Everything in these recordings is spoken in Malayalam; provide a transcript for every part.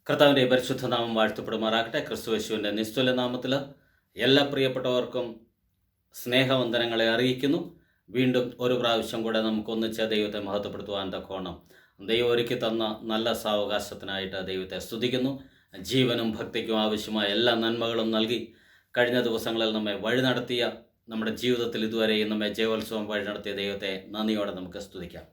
കർത്താവിൻ്റെ പരിശുദ്ധ നാമം വാഴ്ത്തപ്പെടുമാറാകട്ടെ. ക്രിസ്തുയേശുവിൻ്റെ നിസ്തുല നാമത്തിൽ എല്ലാ പ്രിയപ്പെട്ടവർക്കും സ്നേഹവന്ദനങ്ങളെ അറിയിക്കുന്നു. വീണ്ടും ഒരു പ്രാവശ്യം കൂടെ നമുക്കൊന്നിച്ച് ദൈവത്തെ മഹത്വപ്പെടുത്തുവാൻ തക്കോണം ദൈവം ഒരുക്കി തന്ന നല്ല സാവകാശത്തിനായിട്ട് ദൈവത്തെ സ്തുതിക്കുന്നു. ജീവനും ഭക്തിക്കും ആവശ്യമായ എല്ലാ നന്മകളും നൽകി കഴിഞ്ഞ ദിവസങ്ങളിൽ നമ്മെ വഴി നടത്തിയ, നമ്മുടെ ജീവിതത്തിൽ ഇതുവരെയും നമ്മെ ജയോത്സവം വഴി നടത്തിയ ദൈവത്തെ നന്ദിയോടെ നമുക്ക് സ്തുതിക്കാം.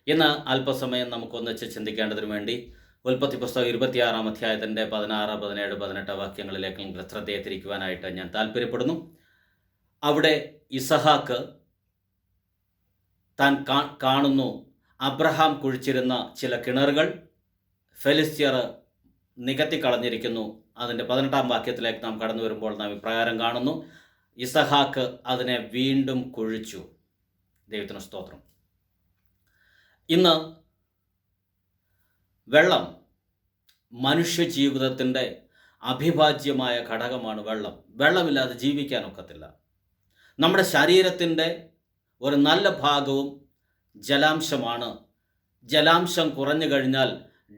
ഇന്ന് അല്പസമയം നമുക്കൊന്നിച്ച് ചിന്തിക്കേണ്ടതിനു വേണ്ടി ഉൽപ്പത്തി പുസ്തകം 26-ാം അധ്യായത്തിൻ്റെ 16, 17, 18 വാക്യങ്ങളിലേക്ക് ശ്രദ്ധയെ തിരിക്കുവാനായിട്ട് ഞാൻ താല്പര്യപ്പെടുന്നു. അവിടെ ഇസഹാക്ക് താൻ കാണുന്നു അബ്രഹാം കുഴിച്ചിരുന്ന ചില കിണറുകൾ ഫെലിസ്ത്യർ നികത്തിക്കളഞ്ഞിരിക്കുന്നു. അതിൻ്റെ 18-ാം വാക്യത്തിലേക്ക് നാം കടന്നു വരുമ്പോൾ നാം ഇപ്രകാരം കാണുന്നു: ഇസഹാക്ക് അതിനെ വീണ്ടും കുഴിച്ചു. ദൈവത്തിന് സ്തോത്രം. ഇന്ന് വെള്ളം മനുഷ്യ ജീവിതത്തിൻ്റെ അവിഭാജ്യമായ ഘടകമാണ്. വെള്ളമില്ലാതെ ജീവിക്കാനൊക്കത്തില്ല. നമ്മുടെ ശരീരത്തിൻ്റെ ഒരു നല്ല ഭാഗവും ജലാംശമാണ്. ജലാംശം കുറഞ്ഞു കഴിഞ്ഞാൽ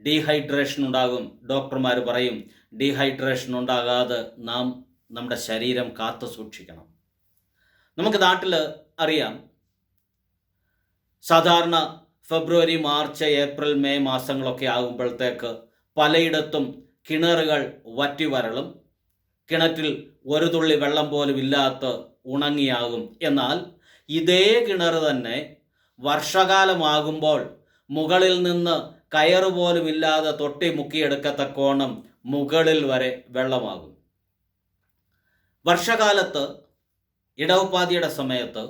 ഡീഹൈഡ്രേഷൻ ഉണ്ടാകും. ഡോക്ടർമാർ പറയും ഡീഹൈഡ്രേഷൻ ഉണ്ടാകാതെ നാം നമ്മുടെ ശരീരം കാത്തു സൂക്ഷിക്കണം. നമുക്ക് നാട്ടിൽ അറിയാം, സാധാരണ ഫെബ്രുവരി, മാർച്ച്, ഏപ്രിൽ, മെയ് മാസങ്ങളൊക്കെ ആകുമ്പോഴത്തേക്ക് പലയിടത്തും കിണറുകൾ വറ്റി വരളും. കിണറ്റിൽ ഒരു തുള്ളി വെള്ളം പോലും ഇല്ലാത്ത ഉണങ്ങിയാകും. എന്നാൽ ഇതേ കിണർ തന്നെ വർഷകാലമാകുമ്പോൾ മുകളിൽ നിന്ന് കയറ് പോലും ഇല്ലാതെ തൊട്ടി മുക്കിയെടുക്കത്തക്കോണം മുകളിൽ വരെ വെള്ളമാകും. വർഷകാലത്ത് ഇടവപ്പാതിയുടെ സമയത്ത്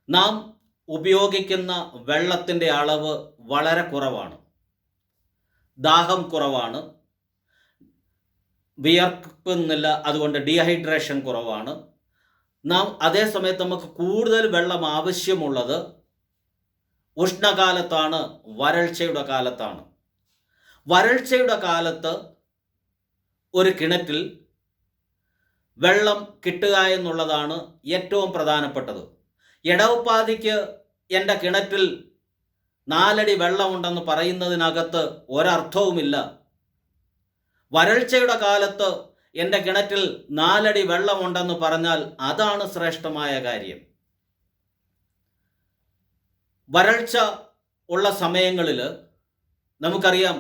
നാം ഉപയോഗിക്കുന്ന വെള്ളത്തിൻ്റെ അളവ് വളരെ കുറവാണ്. ദാഹം കുറവാണ്, വിയർക്കുന്നില്ല, അതുകൊണ്ട് ഡീഹൈഡ്രേഷൻ കുറവാണ്. അതേ സമയത്ത് നമുക്ക് കൂടുതൽ വെള്ളം ആവശ്യമുള്ളത് ഉഷ്ണകാലത്താണ്, വരൾച്ചയുടെ കാലത്താണ്. വരൾച്ചയുടെ കാലത്ത് ഒരു കിണറ്റിൽ വെള്ളം കിട്ടുക എന്നുള്ളതാണ് ഏറ്റവും പ്രധാനപ്പെട്ടത്. ഇടവപ്പാതിക്ക് എൻ്റെ കിണറ്റിൽ 4 അടി വെള്ളമുണ്ടെന്ന് പറയുന്നതിനകത്ത് ഒരർത്ഥവുമില്ല. വരൾച്ചയുടെ കാലത്ത് എൻ്റെ കിണറ്റിൽ 4 അടി വെള്ളമുണ്ടെന്ന് പറഞ്ഞാൽ അതാണ് ശ്രേഷ്ഠമായ കാര്യം. വരൾച്ച ഉള്ള സമയങ്ങളിൽ നമുക്കറിയാം,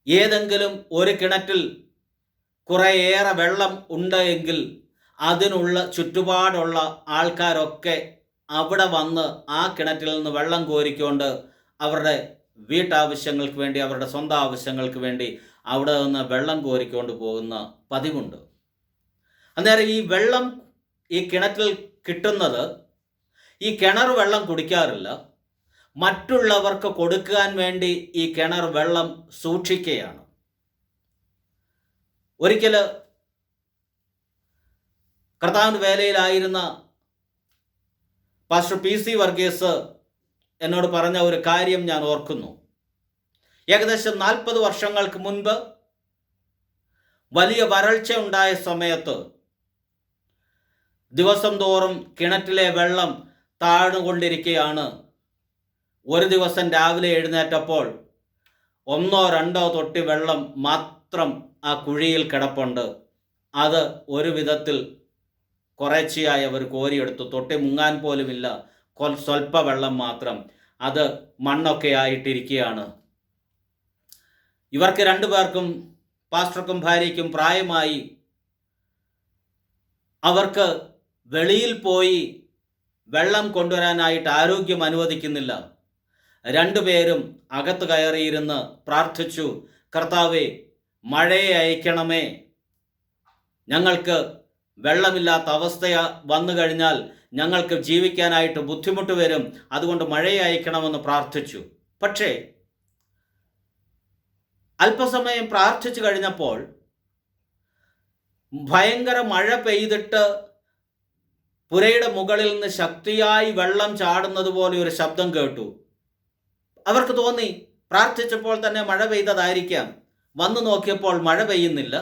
ഏതെങ്കിലും ഒരു കിണറ്റിൽ കുറേയേറെ വെള്ളം ഉണ്ട് എങ്കിൽ അതിനുള്ള ചുറ്റുപാടുള്ള ആൾക്കാരൊക്കെ അവിടെ വന്ന് ആ കിണറ്റിൽ നിന്ന് വെള്ളം കോരിക്കൊണ്ട് അവരുടെ വീട്ടാവശ്യങ്ങൾക്ക് വേണ്ടി, അവരുടെ സ്വന്തം ആവശ്യങ്ങൾക്ക് വേണ്ടി അവിടെ നിന്ന് വെള്ളം കോരിക്കൊണ്ട് പോകുന്ന പതിവുണ്ട്. അന്നേരം ഈ വെള്ളം ഈ കിണറ്റിൽ കിട്ടുന്നത്, ഈ കിണർ വെള്ളം കുടിക്കാറില്ല, മറ്റുള്ളവർക്ക് കൊടുക്കാൻ വേണ്ടി ഈ കിണർ വെള്ളം സൂക്ഷിക്കുകയാണ്. ഒരിക്കൽ കർത്താവിൻ്റെ വേലയിലായിരുന്ന പാസ്റ്റർ PC വർഗീസ് എന്നോട് പറഞ്ഞ ഒരു കാര്യം ഞാൻ ഓർക്കുന്നു. ഏകദേശം 40 വർഷങ്ങൾക്ക് മുൻപ് വലിയ വരൾച്ച ഉണ്ടായ സമയത്ത് ദിവസം തോറും കിണറ്റിലെ വെള്ളം താഴ്ന്നുകൊണ്ടിരിക്കുകയാണ്. ഒരു ദിവസം രാവിലെ എഴുന്നേറ്റപ്പോൾ 1-2 തൊട്ടി വെള്ളം മാത്രം ആ കുഴിയിൽ കിടപ്പുണ്ട്. അത് ഒരു വിധത്തിൽ കുറേശ്ശെയായി അവർ കോരിയെടുത്തു. തൊട്ടി മുങ്ങാൻ പോലുമില്ല, സ്വല്പ വെള്ളം മാത്രം. അത് മണ്ണൊക്കെ ആയിട്ടിരിക്കുകയാണ്. ഇവർക്ക് 2 പേർക്കും, പാസ്റ്റർക്കും ഭാര്യയ്ക്കും, പ്രായമായി. അവർക്ക് വെളിയിൽ പോയി വെള്ളം കൊണ്ടുവരാനായിട്ട് ആരോഗ്യം അനുവദിക്കുന്നില്ല. 2 പേരും അകത്ത് കയറിയിരുന്ന് പ്രാർത്ഥിച്ചു, കർത്താവേ, മഴയെ അയക്കണമേ, ഞങ്ങൾക്ക് വെള്ളമില്ലാത്ത അവസ്ഥ വന്നു കഴിഞ്ഞാൽ ഞങ്ങൾക്ക് ജീവിക്കാനായിട്ട് ബുദ്ധിമുട്ട് വരും, അതുകൊണ്ട് മഴയെ അയക്കണമെന്ന് പ്രാർത്ഥിച്ചു. പക്ഷേ അല്പസമയം പ്രാർത്ഥിച്ചു കഴിഞ്ഞപ്പോൾ ഭയങ്കര മഴ പെയ്തിട്ട് പുരയുടെ മുകളിൽ നിന്ന് ശക്തിയായി വെള്ളം ചാടുന്നത് പോലെ ഒരു ശബ്ദം കേട്ടു. അവർക്ക് തോന്നി പ്രാർത്ഥിച്ചപ്പോൾ തന്നെ മഴ പെയ്തതായിരിക്കാം. വന്നു നോക്കിയപ്പോൾ മഴ പെയ്യുന്നില്ല.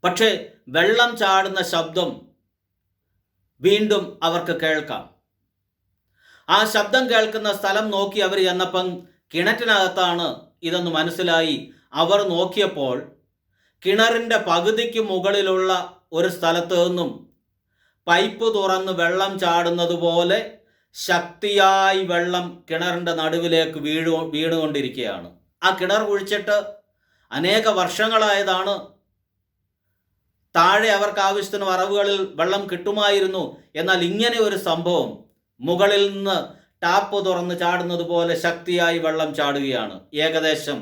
പക്ഷേ വെള്ളം ചാടുന്ന ശബ്ദം വീണ്ടും അവർക്ക് കേൾക്കാം. ആ ശബ്ദം കേൾക്കുന്ന സ്ഥലം നോക്കി അവർ ചെന്നപ്പം കിണറ്റിനകത്താണ് ഇതെന്ന് മനസ്സിലായി അവർ നോക്കിയപ്പോൾ കിണറിൻ്റെ പകുതിക്ക് മുകളിലുള്ള ഒരു സ്ഥലത്ത് നിന്നും പൈപ്പ് തുറന്ന് വെള്ളം ചാടുന്നത് പോലെ ശക്തിയായി വെള്ളം കിണറിൻ്റെ നടുവിലേക്ക് വീണുകൊണ്ടിരിക്കുകയാണ്. ആ കിണർ കുഴിച്ചിട്ട് അനേക വർഷങ്ങളായതാണ്. താഴെ അവർക്ക് ആവശ്യത്തിന് വറവുകളിൽ വെള്ളം കിട്ടുമായിരുന്നു. എന്നാൽ ഇങ്ങനെ ഒരു സംഭവം, മുകളിൽ നിന്ന് ടാപ്പ് തുറന്ന് ചാടുന്നത് പോലെ ശക്തിയായി വെള്ളം ചാടുകയാണ്. ഏകദേശം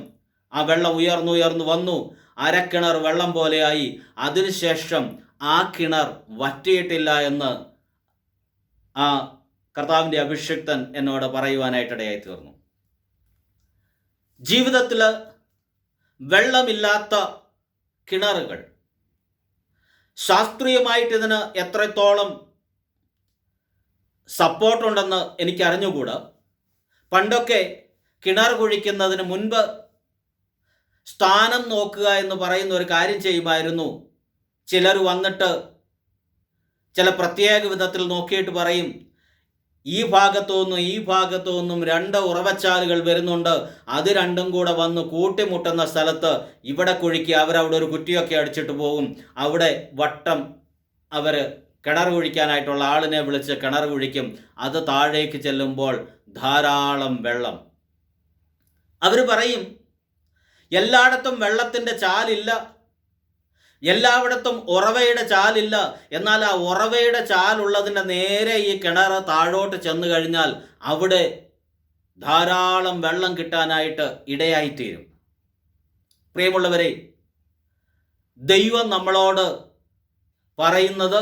ആ വെള്ളം ഉയർന്നു വന്നു, അരക്കിണർ വെള്ളം പോലെയായി. അതിനുശേഷം ആ കിണർ വറ്റിയിട്ടില്ല എന്ന് ആ കർത്താവിൻ്റെ അഭിഷിക്തൻ എന്നോട് പറയുവാനായിട്ടിടയായി തീർന്നു. ജീവിതത്തിൽ വെള്ളമില്ലാത്ത കിണറുകൾ, ശാസ്ത്രീയമായിട്ട് ഇതിന് എത്രത്തോളം സപ്പോർട്ടുണ്ടെന്ന് എനിക്ക് അറിഞ്ഞുകൂടാ. പണ്ടൊക്കെ കിണർ കുഴിക്കുന്നതിന് മുൻപ് സ്ഥാനം നോക്കുക എന്ന് പറയുന്ന ഒരു കാര്യം ചെയ്യുമായിരുന്നു. ചിലർ വന്നിട്ട് ചില പ്രത്യേക വിധത്തിൽ നോക്കിയിട്ട് പറയും, ഈ ഭാഗത്തു നിന്നും 2 ഉറവച്ചാലുകൾ വരുന്നുണ്ട്, അത് രണ്ടും കൂടെ വന്ന് കൂട്ടിമുട്ടുന്ന സ്ഥലത്ത് ഇവിടെ കുഴിക്കുക. അവരവിടെ ഒരു കുറ്റിയൊക്കെ അടിച്ചിട്ട് പോകും. അവിടെ വട്ടം അവർ കിണർ കുഴിക്കാനായിട്ടുള്ള ആളിനെ വിളിച്ച് കിണർ കുഴിക്കും. അത് താഴേക്ക് ചെല്ലുമ്പോൾ ധാരാളം വെള്ളം. അവർ പറയും, എല്ലായിടത്തും വെള്ളത്തിൻ്റെ ചാലില്ല, എല്ലായിടത്തും ഉറവയുടെ ചാലില്ല. എന്നാൽ ആ ഉറവയുടെ ചാലുള്ളതിൻ്റെ നേരെ ഈ കിണർ താഴോട്ട് ചെന്ന് കഴിഞ്ഞാൽ അവിടെ ധാരാളം വെള്ളം കിട്ടാനായിട്ട് ഇടയായിത്തീരും. പ്രിയമുള്ളവരെ, ദൈവം നമ്മളോട് പറയുന്നത്,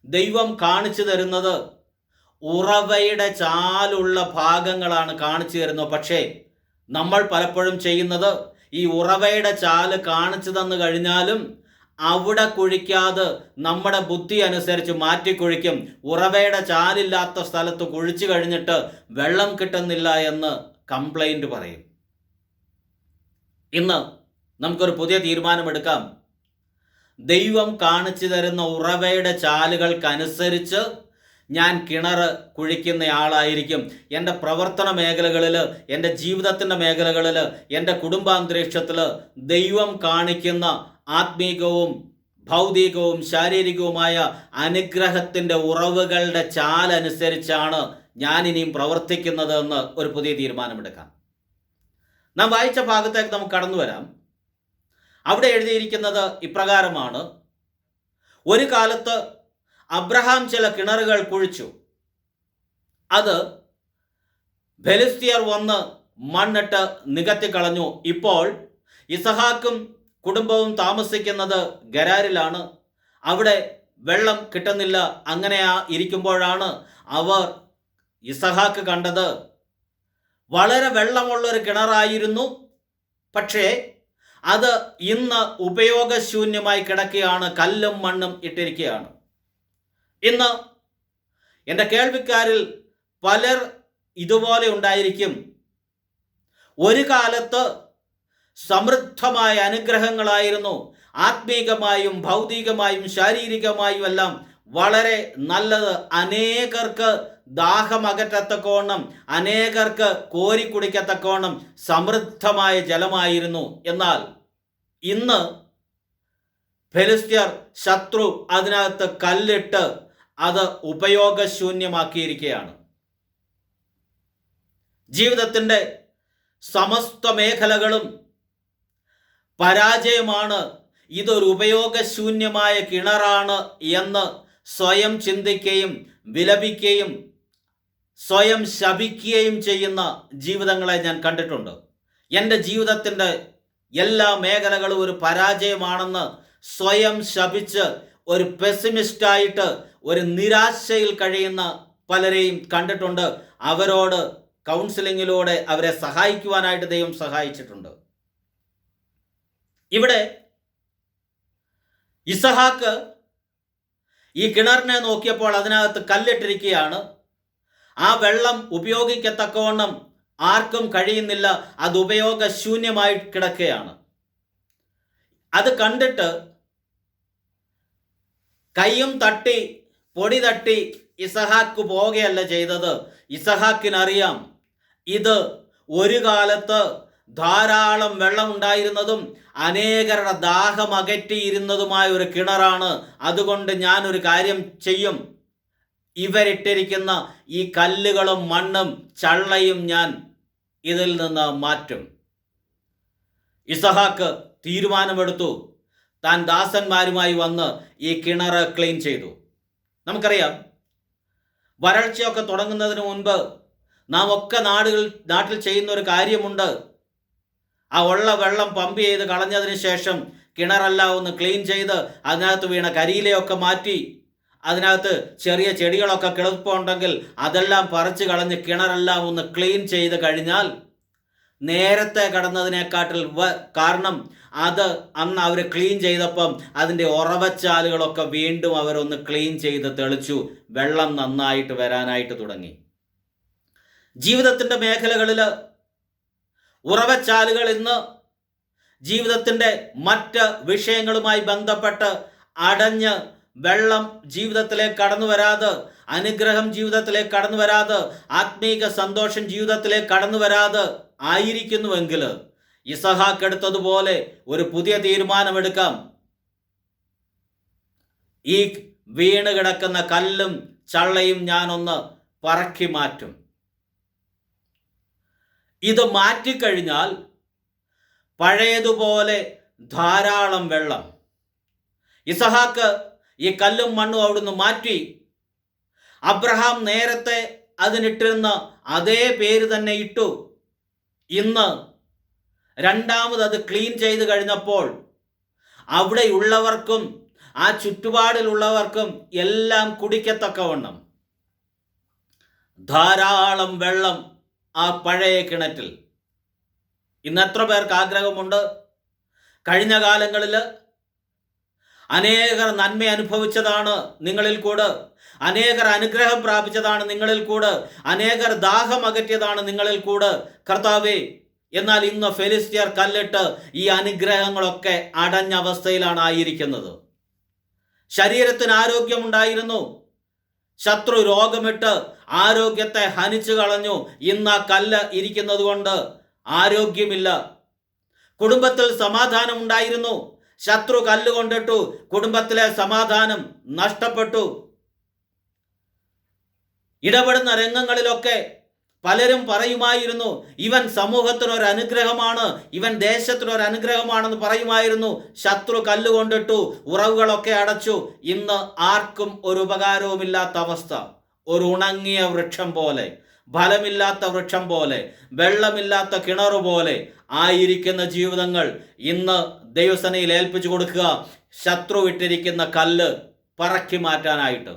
ദൈവം കാണിച്ചു തരുന്നത് ഉറവയുടെ ചാലുള്ള ഭാഗങ്ങളാണ് കാണിച്ചു തരുന്നത്. പക്ഷേ നമ്മൾ പലപ്പോഴും ചെയ്യുന്നത്, ഈ ഉറവയുടെ ചാല് കാണിച്ചു തന്നു കഴിഞ്ഞാലും അവിടെ കുഴിക്കാതെ നമ്മുടെ ബുദ്ധി അനുസരിച്ച് മാറ്റിക്കുഴിക്കും. ഉറവയുടെ ചാലില്ലാത്ത സ്ഥലത്ത് കുഴിച്ചു കഴിഞ്ഞിട്ട് വെള്ളം കിട്ടുന്നില്ല എന്ന് കംപ്ലൈൻറ്റ് പറയും. ഇന്ന് നമുക്കൊരു പുതിയ തീരുമാനമെടുക്കാം. ദൈവം കാണിച്ചു തരുന്ന ഉറവയുടെ ചാലുകൾക്കനുസരിച്ച് ഞാൻ കിണർ കുഴിക്കുന്ന ആളായിരിക്കും. എൻ്റെ പ്രവർത്തന മേഖലകളിൽ, എൻ്റെ ജീവിതത്തിൻ്റെ മേഖലകളിൽ, എൻ്റെ കുടുംബാന്തരീക്ഷത്തിൽ ദൈവം കാണിക്കുന്ന ആത്മീകവും ഭൗതികവും ശാരീരികവുമായ അനുഗ്രഹത്തിൻ്റെ ഉറവുകളുടെ ചാലനുസരിച്ചാണ് ഞാൻ ഇനിയും പ്രവർത്തിക്കുന്നത് എന്ന് ഒരു പുതിയ തീരുമാനമെടുക്കാം. നാം വായിച്ച ഭാഗത്തേക്ക് നമുക്ക് കടന്നു വരാം. അവിടെ എഴുതിയിരിക്കുന്നത് ഇപ്രകാരമാണ്: ഒരു കാലത്ത് അബ്രഹാം ചില കിണറുകൾ കുഴിച്ചു. അത് ഫെലിസ്ത്യർ വന്ന് മണ്ണിട്ട് നികത്തിക്കളഞ്ഞു. ഇപ്പോൾ ഇസഹാക്കും കുടുംബവും താമസിക്കുന്നത് ഗരാരിലാണ്. അവിടെ വെള്ളം കിട്ടുന്നില്ല. അങ്ങനെ ഇരിക്കുമ്പോഴാണ് ഇസഹാക്ക് കണ്ടത് വളരെ വെള്ളമുള്ളൊരു കിണറായിരുന്നു. പക്ഷേ അത് ഇന്ന് ഉപയോഗശൂന്യമായി കിടക്കുകയാണ്, കല്ലും മണ്ണും ഇട്ടിരിക്കുകയാണ്. ഇന്ന് എൻ്റെ കേൾവിക്കാരിൽ പലർ ഇതുപോലെ ഉണ്ടായിരിക്കും. ഒരു കാലത്ത് സമൃദ്ധമായ അനുഗ്രഹങ്ങളായിരുന്നു. ആത്മീകമായും ഭൗതികമായും ശാരീരികമായും എല്ലാം വളരെ നല്ലത്. അനേകർക്ക് ദാഹമകറ്റത്തക്കോണം, അനേകർക്ക് കോരിക്കുടിക്കത്തക്കോണം സമൃദ്ധമായ ജലമായിരുന്നു. എന്നാൽ ഇന്ന് ഫെലിസ്ത്യർ, ശത്രു അതിനകത്ത് കല്ലിട്ട് അത് ഉപയോഗശൂന്യമാക്കിയിരിക്കുകയാണ്. ജീവിതത്തിൻ്റെ സമസ്ത മേഖലകളും പരാജയമാണ്. ഇതൊരു ഉപയോഗശൂന്യമായ കിണറാണ് എന്ന് സ്വയം ചിന്തിക്കുകയും വിലപിക്കുകയും സ്വയം ശപിക്കുകയും ചെയ്യുന്ന ജീവിതങ്ങളെ ഞാൻ കണ്ടിട്ടുണ്ട്. എൻ്റെ ജീവിതത്തിൻ്റെ എല്ലാ മേഖലകളും ഒരു പരാജയമാണെന്ന് സ്വയം ശപിച്ച് ഒരു പെസിമിസ്റ്റായിട്ട്, ഒരു നിരാശയിൽ കഴിയുന്ന പലരെയും കണ്ടിട്ടുണ്ട്. അവരോട് കൗൺസിലിങ്ങിലൂടെ അവരെ സഹായിക്കുവാനായിട്ട് ദൈവം സഹായിച്ചിട്ടുണ്ട്. ഇവിടെ ഇസഹാക്ക് ഈ കിണറിനെ നോക്കിയപ്പോൾ അതിനകത്ത് കല്ലിട്ടിരിക്കുകയാണ്. ആ വെള്ളം ഉപയോഗിക്കത്തക്കവണ്ണം ആർക്കും കഴിയുന്നില്ല. അത് ഉപയോഗശൂന്യമായി കിടക്കുകയാണ്. അത് കണ്ടിട്ട് കൈയും തട്ടി പൊടി തട്ടി ഇസഹാക്ക് പോവുകയല്ല ചെയ്തത്. ഇസഹാക്കിനറിയാം ഇത് ഒരു കാലത്ത് ധാരാളം വെള്ളമുണ്ടായിരുന്നതും അനേകരുടെ ദാഹം അകറ്റിയിരുന്നതുമായ ഒരു കിണറാണ്. അതുകൊണ്ട് ഞാൻ ഒരു കാര്യം ചെയ്യും, ഇവരിട്ടിരിക്കുന്ന ഈ കല്ലുകളും മണ്ണും ചള്ളയും ഞാൻ ഇതിൽ നിന്ന് മാറ്റും. ഇസഹാക്ക് തീരുമാനമെടുത്തു. താൻ ദാസന്മാരുമായി വന്ന് ഈ കിണർ ക്ലീൻ ചെയ്തു. നമുക്കറിയാം, വരൾച്ചയൊക്കെ തുടങ്ങുന്നതിന് മുൻപ് നാം ഒക്കെ നാട്ടിൽ ചെയ്യുന്ന ഒരു കാര്യമുണ്ട്. ആ ഉള്ള വെള്ളം പമ്പ് ചെയ്ത് കളഞ്ഞതിന് ശേഷം കിണറെല്ലാം ഒന്ന് ക്ലീൻ ചെയ്ത് അതിനകത്ത് വീണ കരിയിലയൊക്കെ മാറ്റി, അതിനകത്ത് ചെറിയ ചെടികളൊക്കെ കിളപ്പുണ്ടെങ്കിൽ അതെല്ലാം പറിച്ച് കളഞ്ഞ് കിണറെല്ലാം ഒന്ന് ക്ലീൻ ചെയ്ത് കഴിഞ്ഞാൽ നേരത്തെ കടന്നതിനെക്കാട്ടിൽ കാരണം അത് അന്ന് അവർ ക്ലീൻ ചെയ്തപ്പം അതിൻ്റെ ഉറവച്ചാലുകളൊക്കെ വീണ്ടും അവരൊന്ന് ക്ലീൻ ചെയ്ത് തെളിച്ചു, വെള്ളം നന്നായിട്ട് വരാനായിട്ട് തുടങ്ങി. ജീവിതത്തിൻ്റെ മേഖലകളിൽ ഉറവച്ചാലുകൾ ഇന്ന് ജീവിതത്തിൻ്റെ മറ്റ് വിഷയങ്ങളുമായി ബന്ധപ്പെട്ട് അടഞ്ഞ് വെള്ളം ജീവിതത്തിലേക്ക് കടന്നു വരാതെ, അനുഗ്രഹം ജീവിതത്തിലേക്ക് കടന്നു വരാതെ, ആത്മീക സന്തോഷം ജീവിതത്തിലേക്ക് കടന്നു വരാതെ ആയിരിക്കുന്നുവെങ്കിൽ ഇസഹാക്ക് എടുത്തതുപോലെ ഒരു പുതിയ തീരുമാനമെടുക്കാം. ഈ വീണ് കിടക്കുന്ന കല്ലും ചള്ളയും ഞാനൊന്ന് പറക്കി മാറ്റും. ഇത് മാറ്റിക്കഴിഞ്ഞാൽ പഴയതുപോലെ ധാരാളം വെള്ളം. ഇസഹാക്ക് ഈ കല്ലും മണ്ണും അവിടുന്ന് മാറ്റി. അബ്രഹാം നേരത്തെ അതിനിട്ടിരുന്ന അതേ പേര് തന്നെ ഇട്ടു. ഇന്ന് രണ്ടാമത് അത് ക്ലീൻ ചെയ്ത് കഴിഞ്ഞപ്പോൾ അവിടെയുള്ളവർക്കും ആ ചുറ്റുപാടിലുള്ളവർക്കും എല്ലാം കുടിക്കത്തക്കവണ്ണം ധാരാളം വെള്ളം ആ പഴയ കിണറ്റിൽ. ഇന്ന് എത്ര പേർക്ക് ആഗ്രഹമുണ്ട്? കഴിഞ്ഞ കാലങ്ങളിൽ അനേകർ നന്മ അനുഭവിച്ചതാണ് നിങ്ങളിൽ കൂടെ, അനേകർ അനുഗ്രഹം പ്രാപിച്ചതാണ് നിങ്ങളിൽ കൂടെ, അനേകർ ദാഹം അകറ്റിയതാണ് നിങ്ങളിൽ കൂടെ. കർത്താവേ, എന്നാൽ ഇന്ന് ഫെലിസ്ത്യർ കല്ലിട്ട് ഈ അനുഗ്രഹങ്ങളൊക്കെ അടഞ്ഞ അവസ്ഥയിലാണ് ആയിരിക്കുന്നത്. ശരീരത്തിന് ആരോഗ്യമുണ്ടായിരുന്നു, ശത്രു രോഗമിട്ട് ആരോഗ്യത്തെ ഹനിച്ചു കളഞ്ഞു. ഇന്ന് ആ കല്ല് ഇരിക്കുന്നത് കൊണ്ട് ആരോഗ്യമില്ല. കുടുംബത്തിൽ സമാധാനം ഉണ്ടായിരുന്നു, ശത്രു കല്ലുകൊണ്ടിട്ടു, കുടുംബത്തിലെ സമാധാനം നഷ്ടപ്പെട്ടു. ഇടപെടുന്ന രംഗങ്ങളിലൊക്കെ പലരും പറയുമായിരുന്നു, ഇവൻ സമൂഹത്തിനൊരു അനുഗ്രഹമാണ്, ഇവൻ ദേശത്തിനൊരു അനുഗ്രഹമാണെന്ന് പറയുമായിരുന്നു. ശത്രു കല്ലുകൊണ്ടിട്ടു, ഉറവുകളൊക്കെ അടച്ചു. ഇന്ന് ആർക്കും ഒരു ഉപകാരവുമില്ലാത്ത അവസ്ഥ. ഒരു ഉണങ്ങിയ വൃക്ഷം പോലെ, ഫലമില്ലാത്ത വൃക്ഷം പോലെ, വെള്ളമില്ലാത്ത കിണർ പോലെ ആയിരിക്കുന്ന ജീവിതങ്ങൾ ഇന്ന് ദൈവസേനയിൽ ഏൽപ്പിച്ചു കൊടുക്കുക. ശത്രു ഇട്ടിരിക്കുന്ന കല്ല് പറക്കി മാറ്റാനായിട്ട്.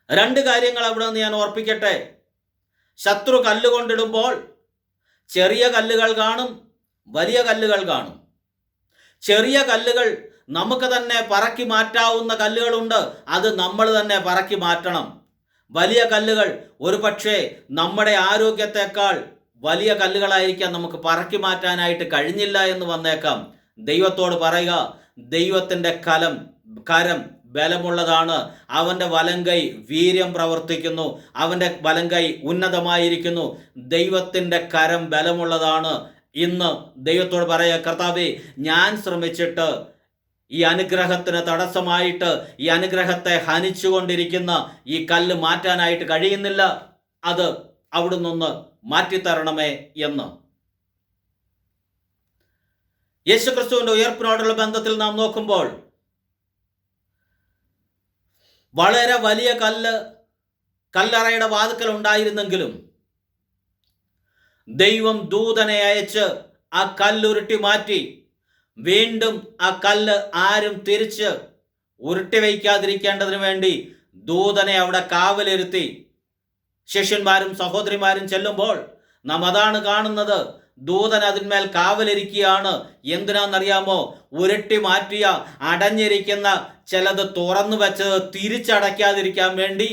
രണ്ട് കാര്യങ്ങൾ അവിടെ നിന്ന് ഞാൻ ഓർപ്പിക്കട്ടെ. ശത്രു കല്ലുകൊണ്ടിടുമ്പോൾ ചെറിയ കല്ലുകൾ കാണും, വലിയ കല്ലുകൾ കാണും. ചെറിയ കല്ലുകൾ നമുക്ക് തന്നെ പറക്കി മാറ്റാവുന്ന കല്ലുകളുണ്ട്, അത് നമ്മൾ തന്നെ പറക്കി മാറ്റണം. വലിയ കല്ലുകൾ ഒരു പക്ഷേ നമ്മുടെ ആരോഗ്യത്തെക്കാൾ വലിയ കല്ലുകളായിരിക്കാം, നമുക്ക് പറക്കി മാറ്റാനായിട്ട് കഴിഞ്ഞില്ല എന്ന് വന്നേക്കാം. ദൈവത്തോട് പറയുക, ദൈവത്തിൻ്റെ കരം ബലമുള്ളതാണ്, അവൻ്റെ വലങ്കൈ വീര്യം പ്രവർത്തിക്കുന്നു, അവൻ്റെ വലങ്കൈ ഉന്നതമായിരിക്കുന്നു. ദൈവത്തിൻ്റെ കരം ബലമുള്ളതാണ്. ഇന്ന് ദൈവത്തോട് പറയുക, കർത്താവേ, ഞാൻ ശ്രമിച്ചിട്ട് ഈ അനുഗ്രഹത്തിന് തടസ്സമായിട്ട് ഈ അനുഗ്രഹത്തെ ഹനിച്ചുകൊണ്ടിരിക്കുന്ന ഈ കല്ല് മാറ്റാനായിട്ട് കഴിയുന്നില്ല, അത് അവിടുന്ന് ഒന്ന് മാറ്റിത്തരണമേ എന്ന്. യേശുക്രിസ്തുവിൻ്റെ ഉയർപ്പിനോടുള്ള ബന്ധത്തിൽ നാം നോക്കുമ്പോൾ വളരെ വലിയ കല്ലറയുടെ വാതിക്കൽ ഉണ്ടായിരുന്നെങ്കിലും ദൈവം ദൂതനെ അയച്ച് ആ കല്ലുരുട്ടി മാറ്റി. വീണ്ടും ആ കല്ല് ആരും തിരിച്ച് ഉരുട്ടി വയ്ക്കാതിരിക്കേണ്ടതിന് വേണ്ടി ദൂതനെ അവിടെ കാവലിരുത്തി. ശിഷ്യന്മാരും സഹോദരിമാരും ചെല്ലുമ്പോൾ നാം അതാണ് കാണുന്നത്. ദൂതൻ അതിന്മേൽ കാവലിരിക്കുകയാണ്. എന്തിനാണെന്നറിയാമോ? ഉരുട്ടി മാറ്റിയ അടഞ്ഞിരിക്കുന്ന ചിലത് തുറന്നു വെച്ചത് തിരിച്ചടയ്ക്കാതിരിക്കാൻ വേണ്ടി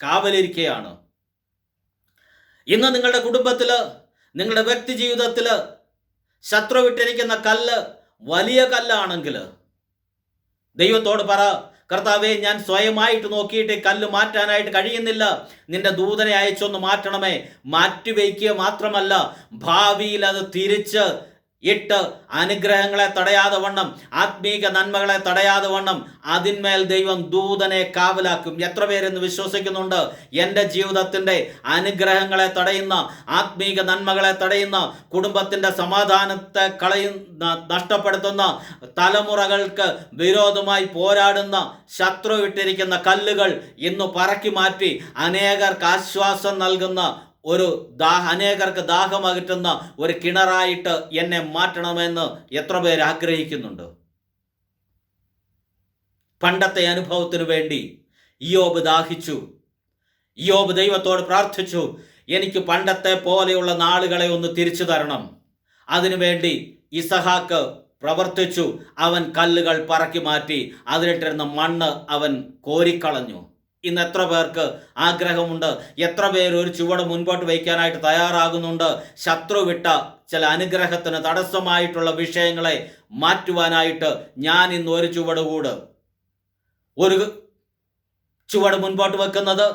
കാവലിരിക്കുകയാണ്. ഇന്ന് നിങ്ങളുടെ കുടുംബത്തിൽ, നിങ്ങളുടെ വ്യക്തി ജീവിതത്തിൽ ശത്രു വിട്ടിരിക്കുന്ന കല്ല് വലിയ കല്ലാണെങ്കിൽ ദൈവത്തോട് പറ, കർത്താവെ, ഞാൻ സ്വയമായിട്ട് നോക്കിയിട്ട് കല്ല് മാറ്റാനായിട്ട് കഴിയുന്നില്ല, നിന്റെ ദൂതനെ അയച്ചൊന്ന് മാറ്റണമേ. മാറ്റിവെക്കുക മാത്രമല്ല, ഭാവിയിൽ അത് തിരിച്ച് ഇട്ട് അനുഗ്രഹങ്ങളെ തടയാതെ വണ്ണം, ആത്മീക നന്മകളെ തടയാതെ വണ്ണം അതിന്മേൽ ദൈവം ദൂതനെ കാവലാക്കും. എത്ര പേരെന്ന് വിശ്വസിക്കുന്നുണ്ട്? എൻ്റെ ജീവിതത്തിൻ്റെ അനുഗ്രഹങ്ങളെ തടയുന്ന, ആത്മീക നന്മകളെ തടയുന്ന, കുടുംബത്തിൻ്റെ സമാധാനത്തെ നഷ്ടപ്പെടുത്തുന്ന, തലമുറകൾക്ക് വിരോധമായി പോരാടുന്ന ശത്രു ഇട്ടിരിക്കുന്ന കല്ലുകൾ ഇന്ന് പറക്കി മാറ്റി അനേകർക്ക് ആശ്വാസം നൽകുന്ന അനേകർക്ക് ദാഹമകറ്റുന്ന ഒരു കിണറായിട്ട് എന്നെ മാറ്റണമെന്ന് എത്ര പേര് ആഗ്രഹിക്കുന്നുണ്ട്? പണ്ടത്തെ അനുഭവത്തിനു വേണ്ടി ഇയ്യോബ് ദാഹിച്ചു. ഇയ്യോബ് ദൈവത്തോട് പ്രാർത്ഥിച്ചു, എനിക്ക് പണ്ടത്തെ പോലെയുള്ള നാളുകളെ ഒന്ന് തിരിച്ചു തരണം. അതിനുവേണ്ടി ഇസഹാക്ക് പ്രവർത്തിച്ചു. അവൻ കല്ലുകൾ പറക്കി മാറ്റി അതിലിട്ടിരുന്ന മണ്ണ് അവൻ കോരിക്കളഞ്ഞു. ഇന്ന് എത്ര പേർക്ക് ആഗ്രഹമുണ്ട്? എത്ര പേര് ഒരു ചുവട് മുൻപോട്ട് വയ്ക്കാനായിട്ട് തയ്യാറാകുന്നുണ്ട്? ശത്രു വിട്ട ചില അനുഗ്രഹത്തിന് തടസ്സമായിട്ടുള്ള വിഷയങ്ങളെ മാറ്റുവാനായിട്ട് ഞാൻ ഇന്ന് ഒരു ചുവട് മുൻപോട്ട് വെക്കുന്നത്,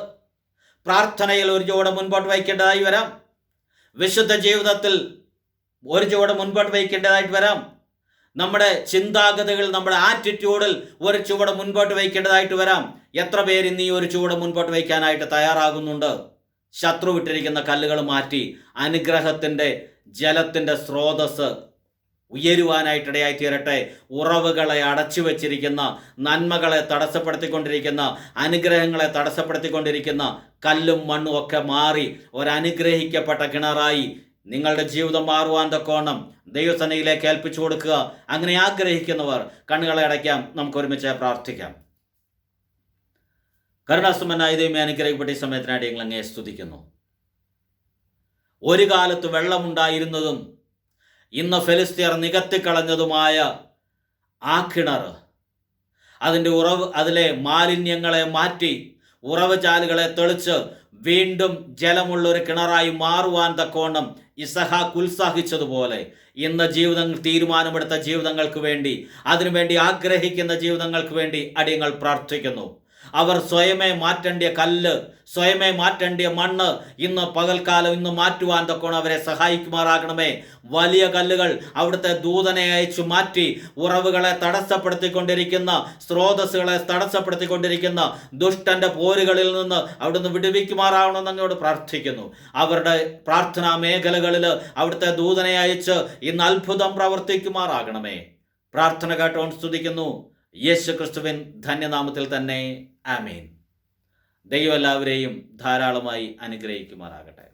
പ്രാർത്ഥനയിൽ ഒരു ചുവട് മുൻപോട്ട് വയ്ക്കേണ്ടതായി വരാം, വിശുദ്ധ ജീവിതത്തിൽ ഒരു ചുവട് മുൻപോട്ട് വയ്ക്കേണ്ടതായിട്ട് വരാം, നമ്മുടെ ചിന്താഗതികൾ, നമ്മുടെ ആറ്റിറ്റ്യൂഡിൽ ഒരു ചുവട് മുൻപോട്ട് വയ്ക്കേണ്ടതായിട്ട് വരാം. എത്ര പേര് ഇന്ന് ഈ ഒരു ചുവട് മുൻപോട്ട് വയ്ക്കാനായിട്ട് തയ്യാറാകുന്നുണ്ട്? ശത്രു വിട്ടിരിക്കുന്ന കല്ലുകൾ മാറ്റി അനുഗ്രഹത്തിൻ്റെ ജലത്തിൻ്റെ സ്രോതസ് ഉയരുവാനായിട്ടിടയായി തീരട്ടെ. ഉറവുകളെ അടച്ചു വച്ചിരിക്കുന്ന, നന്മകളെ തടസ്സപ്പെടുത്തിക്കൊണ്ടിരിക്കുന്ന, അനുഗ്രഹങ്ങളെ തടസ്സപ്പെടുത്തിക്കൊണ്ടിരിക്കുന്ന കല്ലും മണ്ണും ഒക്കെ മാറി ഒരനുഗ്രഹിക്കപ്പെട്ട കിണറായി നിങ്ങളുടെ ജീവിതം മാറുവാൻ തക്കോണം ദൈവസന്നിധിയിലേക്ക് ഏൽപ്പിച്ചു കൊടുക്കുക. അങ്ങനെ ആഗ്രഹിക്കുന്നവർ കണ്ണുകളെ അടയ്ക്കാം. നമുക്ക് ഒരുമിച്ച് പ്രാർത്ഥിക്കാം. കരുണാസമ്പന്നനായ ദൈവമേ, അനുഗ്രഹിക്കപ്പെട്ട ഈ സമയത്തിനായിട്ട് ഞങ്ങൾ അങ്ങയെ സ്തുതിക്കുന്നു. ഒരു കാലത്ത് വെള്ളമുണ്ടായിരുന്നതും ഇന്ന് ഫെലിസ്ത്യർ നികത്തിക്കളഞ്ഞതുമായ ആ കിണർ, അതിലെ മാലിന്യങ്ങളെ മാറ്റി ഉറവ് ചാലുകളെ തെളിച്ച് വീണ്ടും ജലമുള്ളൊരു കിണറായി മാറുവാൻ തക്കോണം ഇസഹാക്ക് ഉത്സാഹിച്ചതുപോലെ ഇന്ന് തീരുമാനമെടുത്ത ജീവിതങ്ങൾക്ക് വേണ്ടി, അതിനുവേണ്ടി ആഗ്രഹിക്കുന്ന ജീവിതങ്ങൾക്ക് വേണ്ടി അടിയങ്ങൾ പ്രാർത്ഥിക്കുന്നു. അവർ സ്വയമേ മാറ്റേണ്ടിയ കല്ല്, സ്വയമേ മാറ്റേണ്ടിയ മണ്ണ് ഇന്ന് പകൽക്കാലം ഇന്ന് മാറ്റുവാൻ തക്കോണം അവരെ സഹായിക്കുമാറാകണമേ. വലിയ കല്ലുകൾ അവിടുത്തെ ദൂതനെ അയച്ചു മാറ്റി ഉറവുകളെ തടസ്സപ്പെടുത്തിക്കൊണ്ടിരിക്കുന്ന, സ്രോതസ്സുകളെ തടസ്സപ്പെടുത്തിക്കൊണ്ടിരിക്കുന്ന ദുഷ്ടന്റെ പോരുകളിൽ നിന്ന് അവിടുന്ന് വിടുവിക്കുമാറാകണമെന്ന് അങ്ങോട്ട് പ്രാർത്ഥിക്കുന്നു. അവരുടെ പ്രാർത്ഥനാ മേഖലകളിൽ അവിടുത്തെ ദൂതനെ അയച്ച് ഇന്ന് അത്ഭുതം പ്രവർത്തിക്കുമാറാകണമേ. പ്രാർത്ഥന കേട്ടോൺ സ്തുതിക്കുന്നു യേശു ക്രിസ്തുവിൻ ധന്യനാമത്തിൽ തന്നെ. ആമേൻ. ദൈവം എല്ലാവരെയും ധാരാളമായി അനുഗ്രഹിക്കുമാറാകട്ടെ.